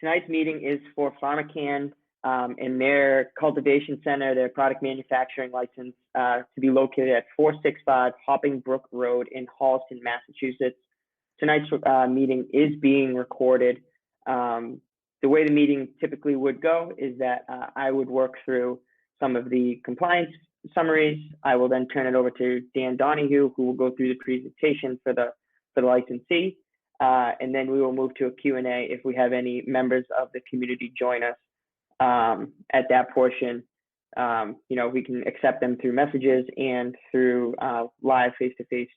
Tonight's meeting is for Pharmacann in their cultivation center, their product manufacturing license to be located at 465 Hopping Brook Road in Holliston, Massachusetts. Tonight's meeting is being recorded. The way the meeting typically would go is that I would work through some of the compliance summaries. I will then turn it over to Dan Donahue, who will go through the presentation for the licensee. And then we will move to a Q&A if we have any members of the community join us at that portion. We can accept them through messages and through live face-to-face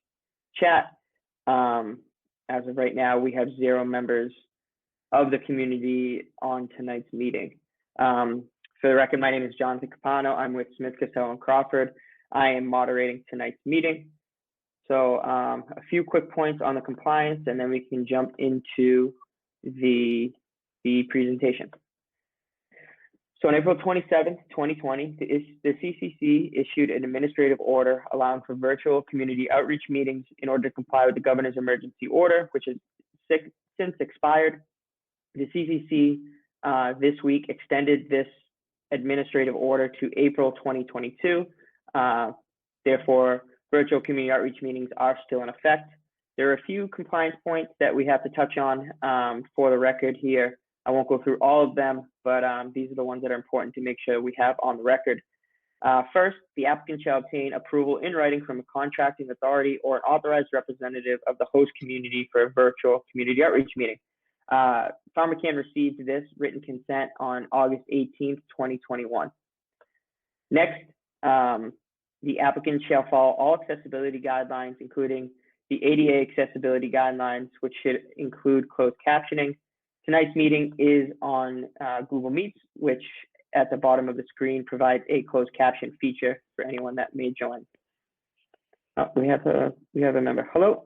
chat. As of right now, we have 0 members of the community on tonight's meeting. For the record, my name is Jonathan Capano. I'm with Smith, Cassell & Crawford. I am moderating tonight's meeting. So a few quick points on the compliance, and then we can jump into the presentation. So on April 27th, 2020, the CCC issued an administrative order allowing for virtual community outreach meetings in order to comply with the governor's emergency order, which has since expired. The CCC this week extended this administrative order to April 2022. Therefore, virtual community outreach meetings are still in effect. There are a few compliance points that we have to touch on for the record here. I won't go through all of them, but these are the ones that are important to make sure we have on the record. First, the applicant shall obtain approval in writing from a contracting authority or an authorized representative of the host community for a virtual community outreach meeting. Pharmacann received this written consent on August 18th, 2021. Next, the applicant shall follow all accessibility guidelines, including the ADA accessibility guidelines, which should include closed captioning. Tonight's meeting is on Google Meets, which at the bottom of the screen provides a closed caption feature for anyone that may join. Oh, we have a member. Hello.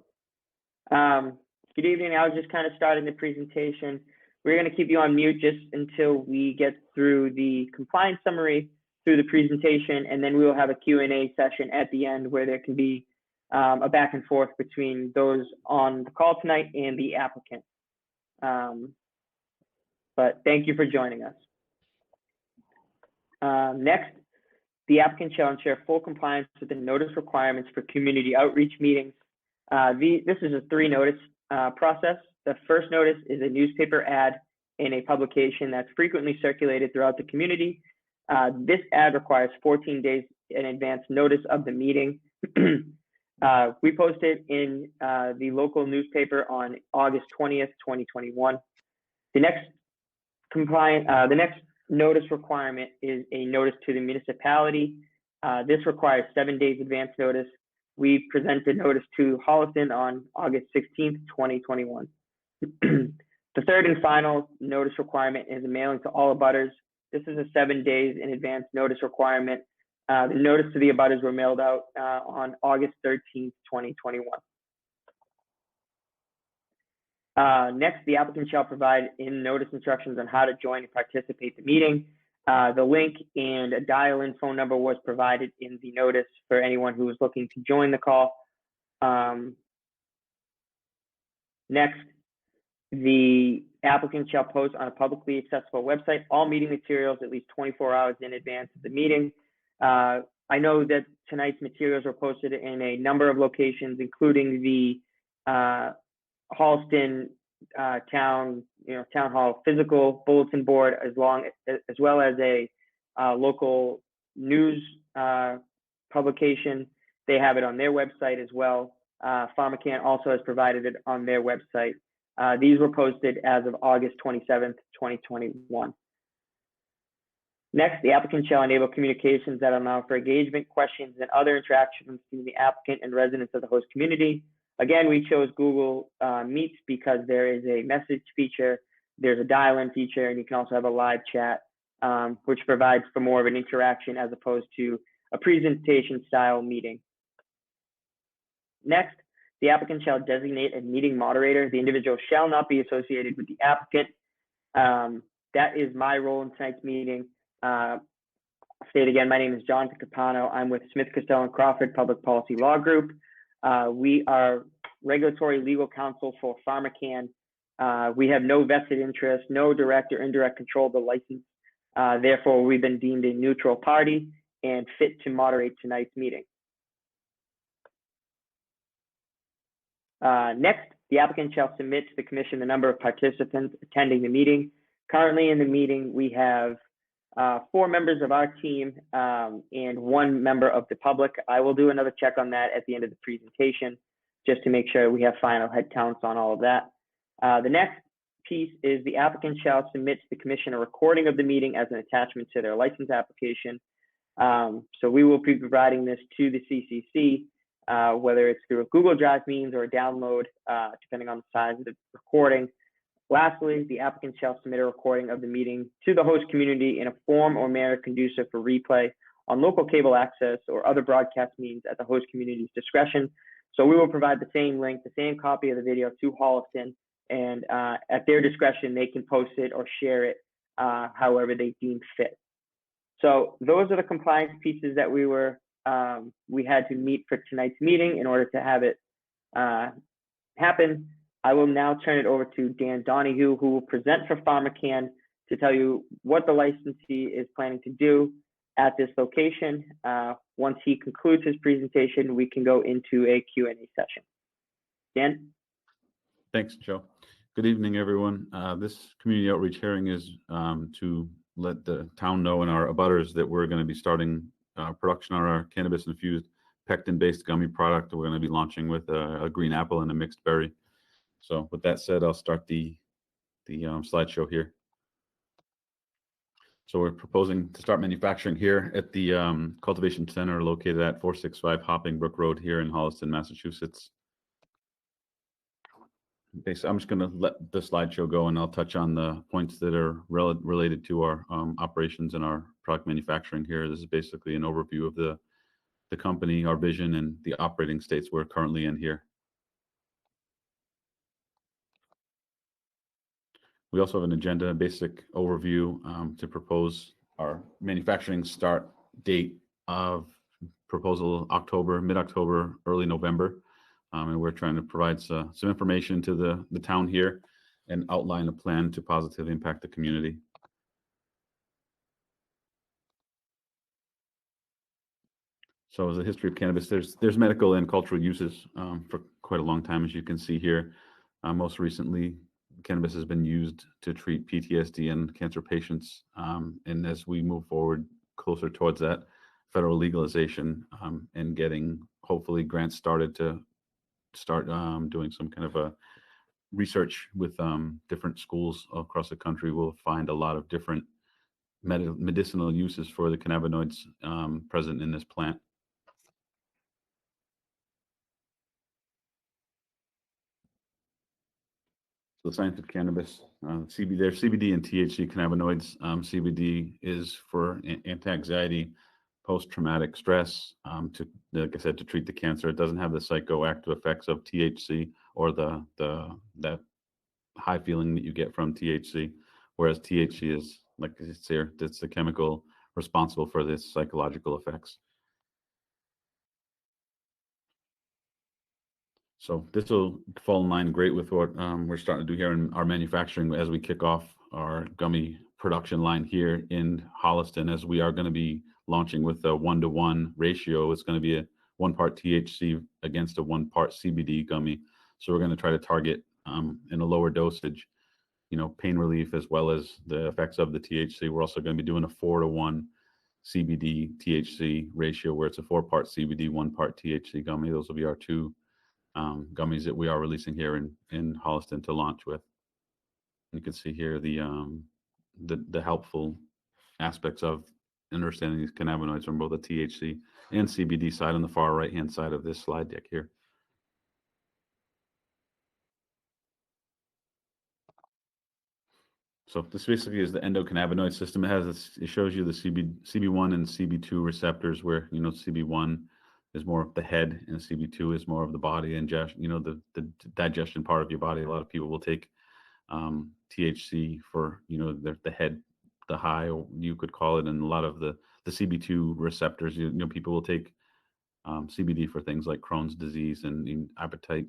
Good evening. I was just kind of starting the presentation. We're going to keep you on mute just until we get through the compliance summary, through the presentation, and then we will have a Q&A session at the end where there can be a back and forth between those on the call tonight and the applicant. But thank you for joining us. Next, the applicant shall ensure full compliance with the notice requirements for community outreach meetings. This is a 3-notice process. The first notice is a newspaper ad in a publication that's frequently circulated throughout the community. This ad requires 14 days in advance notice of the meeting. We posted in the local newspaper on August 20th, 2021. The next notice requirement is a notice to the municipality. This requires 7 days advance notice. We presented notice to Holliston on August 16th, 2021. The third and final notice requirement is a mailing to all abutters. This is a 7 days in advance notice requirement. The notice to the abutters were mailed out on August 13th, 2021. Next, the applicant shall provide in notice instructions on how to join and participate in the meeting. The link and a dial-in phone number was provided in the notice for anyone who was looking to join the call. Next, the applicant shall post on a publicly accessible website all meeting materials at least 24 hours in advance of the meeting. I know that tonight's materials were posted in a number of locations, including the Holliston town hall physical bulletin board, as well as a local news publication. They have it on their website as well. Pharmacann also has provided it on their website. These were posted as of August 27th, 2021. Next, the applicant shall enable communications that allow for engagement, questions, and other interactions between the applicant and residents of the host community. Again, we chose Google Meets because there is a message feature, there's a dial-in feature, and you can also have a live chat, which provides for more of an interaction as opposed to a presentation-style meeting. Next, the applicant shall designate a meeting moderator. The individual shall not be associated with the applicant. That is my role in tonight's meeting. I'll state again, my name is Jonathan Capano. I'm with Smith, Cassell & Crawford Public Policy Law Group. We are regulatory legal counsel for Pharmacann. We have no vested interest, no direct or indirect control of the license. Therefore, we've been deemed a neutral party and fit to moderate tonight's meeting. Next, the applicant shall submit to the commission the number of participants attending the meeting. Currently in the meeting, we have 4 members of our team and 1 member of the public. I will do another check on that at the end of the presentation, just to make sure we have final head counts on all of that. The next piece is the applicant shall submit to the commission a recording of the meeting as an attachment to their license application. So we will be providing this to the CCC, whether it's through a Google Drive means or a download, depending on the size of the recording. Lastly, the applicant shall submit a recording of the meeting to the host community in a form or manner conducive for replay on local cable access or other broadcast means at the host community's discretion. So we will provide the same link, the same copy of the video to Holliston, and at their discretion, they can post it or share it however they deem fit. So those are the compliance pieces that we had to meet for tonight's meeting in order to have it happen. I will now turn it over to Dan Donahue, who will present for Pharmacann to tell you what the licensee is planning to do at this location. Once he concludes his presentation, we can go into a Q&A session. Dan? Thanks, Joe. Good evening, everyone. This community outreach hearing is to let the town know and our abutters that we're going to be starting production on our cannabis-infused pectin-based gummy product. We're going to be launching with a green apple and a mixed berry. So with that said, I'll start the slideshow here. So we're proposing to start manufacturing here at the cultivation center located at 465 Hopping Brook Road here in Holliston, Massachusetts. Okay, so I'm just going to let the slideshow go, and I'll touch on the points that are related to our operations and our product manufacturing here. This is basically an overview of the company, our vision, and the operating states we're currently in here. We also have an agenda, a basic overview to propose our manufacturing start date of proposal October, mid-October, early November. And we're trying to provide some information to the town here and outline a plan to positively impact the community. So as a history of cannabis, there's medical and cultural uses for quite a long time, as you can see here. Most recently, cannabis has been used to treat PTSD and cancer patients. And as we move forward closer towards that federal legalization and getting hopefully grants started to start doing some kind of a research with different schools across the country, we'll find a lot of different medicinal uses for the cannabinoids present in this plant. So the science of cannabis, there's Cbd and Thc cannabinoids. Cbd is for anti-anxiety, post-traumatic stress, like I said, to treat the cancer. It doesn't have the psychoactive effects of THC or that high feeling that you get from THC, whereas THC is, like it's here, it's the chemical responsible for this psychological effects. So this will fall in line great with what we're starting to do here in our manufacturing as we kick off our gummy production line here in Holliston, as we are going to be launching with a 1-to-1 ratio. It's going to be a 1 part THC against a 1 part CBD gummy. So we're going to try to target in a lower dosage, pain relief as well as the effects of the THC. We're also going to be doing a 4-to-1 CBD THC ratio, where it's a 4 part CBD, 1 part THC gummy. Those will be our 2 gummies that we are releasing here in Holliston to launch with. You can see here the helpful aspects of understanding these cannabinoids from both the THC and CBD side on the far right hand side of this slide deck here. So this basically is the endocannabinoid system. It shows you the CB1 and CB2 receptors, where CB1 is more of the head and CB2 is more of the body and the digestion part of your body. A lot of people will take THC for the head, the high, you could call it, and a lot of the CB2 receptors. People will take CBD for things like Crohn's disease and appetite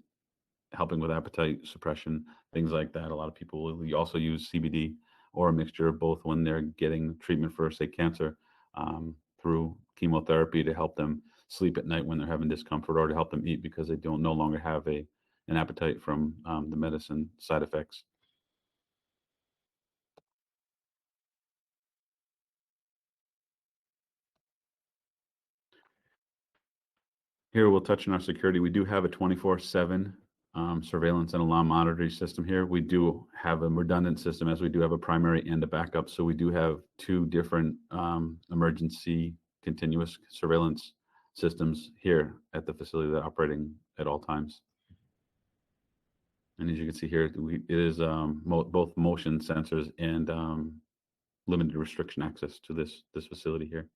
helping with appetite suppression, things like that. A lot of people will also use CBD or a mixture of both when they're getting treatment for, say, cancer, through chemotherapy to help them sleep at night when they're having discomfort, or to help them eat because they don't no longer have an appetite from the medicine side effects. Here we'll touch on our security. We do have a 24/7 surveillance and alarm monitoring system here. We do have a redundant system, as we do have a primary and a backup. So we do have two different emergency continuous surveillance systems here at the facility that are operating at all times. And as you can see here, it is both motion sensors and limited restriction access to this facility here.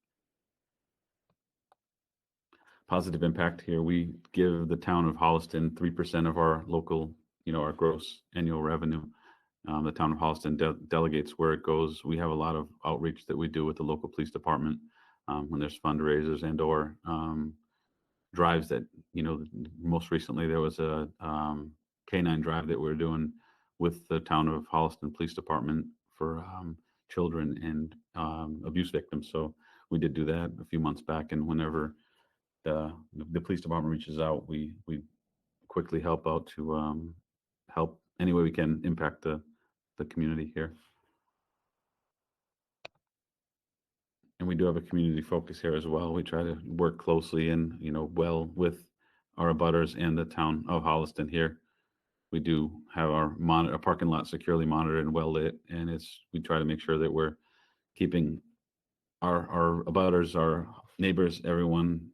Positive impact here. We give the town of Holliston 3% of our local, our gross annual revenue. The town of Holliston delegates where it goes. We have a lot of outreach that we do with the local police department when there's fundraisers and/or drives that, most recently there was a canine drive that we're doing with the town of Holliston Police Department for children and abuse victims. So we did do that a few months back, and whenever the police department reaches out, we quickly help out to help any way we can impact the community here. And we do have a community focus here as well. We try to work closely and well with our abutters and the town of Holliston here. We do have our parking lot securely monitored and well lit, and we try to make sure that we're keeping our abutters, our neighbors, everyone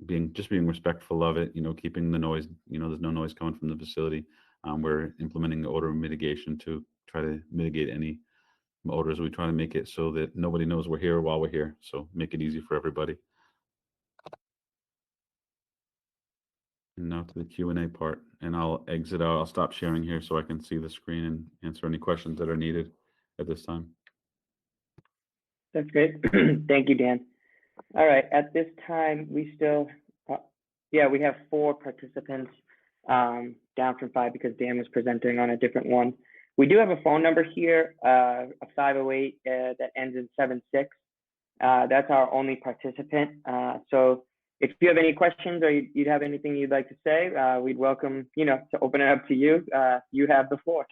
being respectful of it, keeping the noise, there's no noise coming from the facility. We're implementing the odor mitigation to try to mitigate any odors. We try to make it so that nobody knows we're here while we're here. So make it easy for everybody. And now to the Q&A part, and I'll exit out. I'll stop sharing here so I can see the screen and answer any questions that are needed at this time. That's great. Thank you, Dan. All right, at this time, we still, we have 4 participants, down from 5 because Dan was presenting on a different one. We do have a phone number here, a 508 that ends in 76. That's our only participant. So if you have any questions or you'd have anything you'd like to say, we'd welcome, to open it up to you. You have the floor.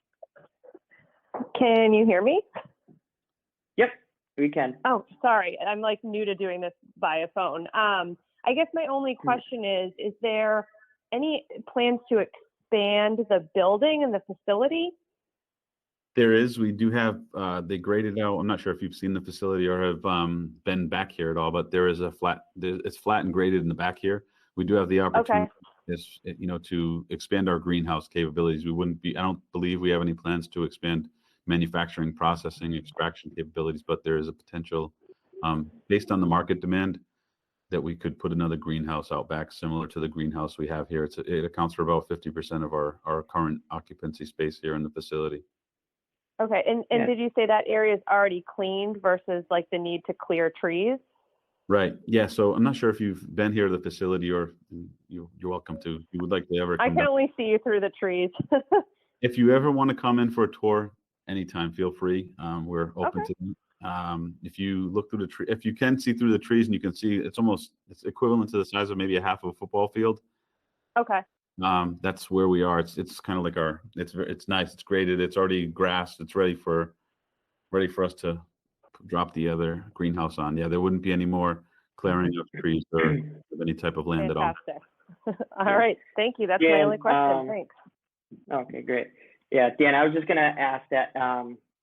Can you hear me? Yep, we can. Oh, sorry. I'm like new to doing this via phone. I guess my only question is there any plans to expand the building and the facility? There is. We do have, they graded out. I'm not sure if you've seen the facility or have been back here at all, but there is it's flat and graded in the back here. We do have the opportunity, to expand our greenhouse capabilities. I don't believe we have any plans to expand manufacturing, processing, extraction capabilities, but there is a potential, based on the market demand, that we could put another greenhouse out back, similar to the greenhouse we have here. It accounts for about 50% of our current occupancy space here in the facility. Okay, and did you say that area is already cleaned versus like the need to clear trees? Right. Yeah. So I'm not sure if you've been here to the facility, or you're welcome to. If you would like to ever come I can down. only see you through the trees. If you ever want to come in for a tour, anytime, feel free. We're open to them. If you look through the tree, if you can see through the trees, and you can see it's equivalent to the size of maybe a half of a football field. Okay. That's where we are. It's kind of like it's nice. It's graded. It's already grassed. It's ready for us to drop the other greenhouse on. Yeah, there wouldn't be any more clearing of trees or of any type of land Fantastic. at all. All right. Thank you. That's Dan, my only question. Thanks. Okay, great. Yeah, Dan, I was just going to ask that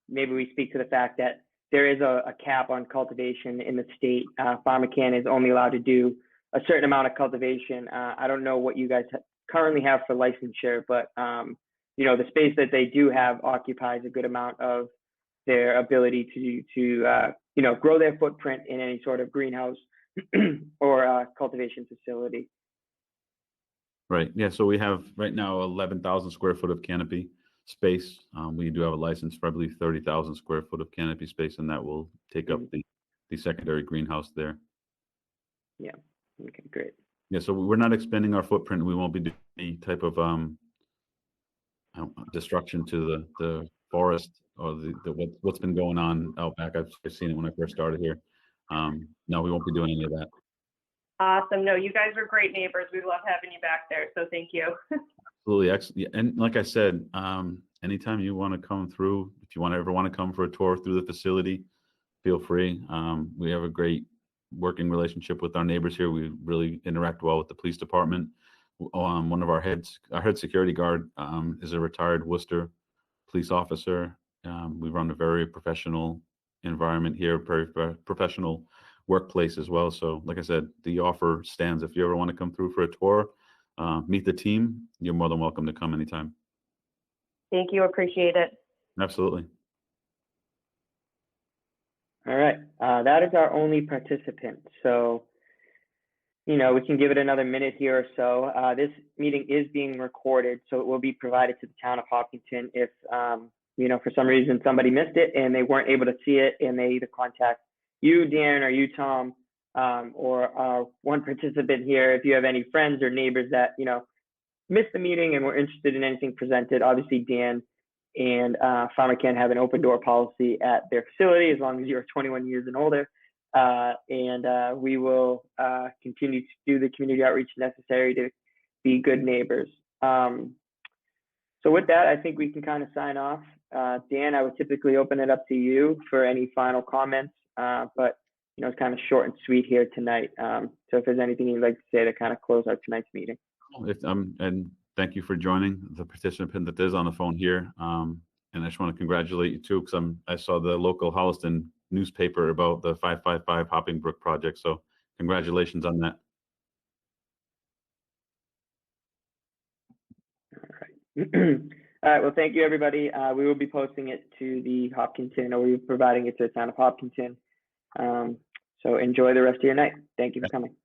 maybe we speak to the fact that there is a cap on cultivation in the state. Pharmacann is only allowed to do a certain amount of cultivation. I don't know what you guys currently have for licensure, but the space that they do have occupies a good amount of their ability to grow their footprint in any sort of greenhouse or cultivation facility. Right. Yeah. So we have right now 11,000 square foot of canopy space. We do have a license for, I believe, 30,000 square foot of canopy space, and that will take up the secondary greenhouse there. Yeah. Okay, great. Yeah, so we're not expanding our footprint. We won't be doing any type of destruction to the forest or what's been going on out back. I've seen it when I first started here. No, we won't be doing any of that. Awesome. No, you guys are great neighbors. We love having you back there. So thank you. Absolutely. Yeah, and like I said, anytime you want to come through, if you ever want to come for a tour through the facility, feel free. We have a great working relationship with our neighbors here. We really interact well with the police department. One of our head security guard is a retired Worcester police officer. We run a very professional environment here, very professional workplace as well. So like I said, the offer stands. If you ever want to come through for a tour, meet the team, you're more than welcome to come anytime. Thank you. Appreciate it. Absolutely. All right. That is our only participant. So, we can give it another minute here or so. This meeting is being recorded, so it will be provided to the town of Hopkinton if, for some reason somebody missed it and they weren't able to see it, and they either contact you, Dan, or you, Tom, or one participant here. If you have any friends or neighbors that, missed the meeting and were interested in anything presented, obviously Dan and Pharmacann have an open door policy at their facility as long as you're 21 years and older. And we will continue to do the community outreach necessary to be good neighbors. So with that, I think we can kind of sign off. Dan, I would typically open it up to you for any final comments, but it's kind of short and sweet here tonight. So if there's anything you'd like to say to kind of close out tonight's meeting. And thank you for joining the participant that is on the phone here. And I just want to congratulate you too, because I saw the local Holliston newspaper about the 555 Hopping Brook project. So congratulations on that. All right. Well, thank you, everybody. We will be posting it to the Hopkinton, or we'll be providing it to the town of Hopkinton. So enjoy the rest of your night. Thank you for coming.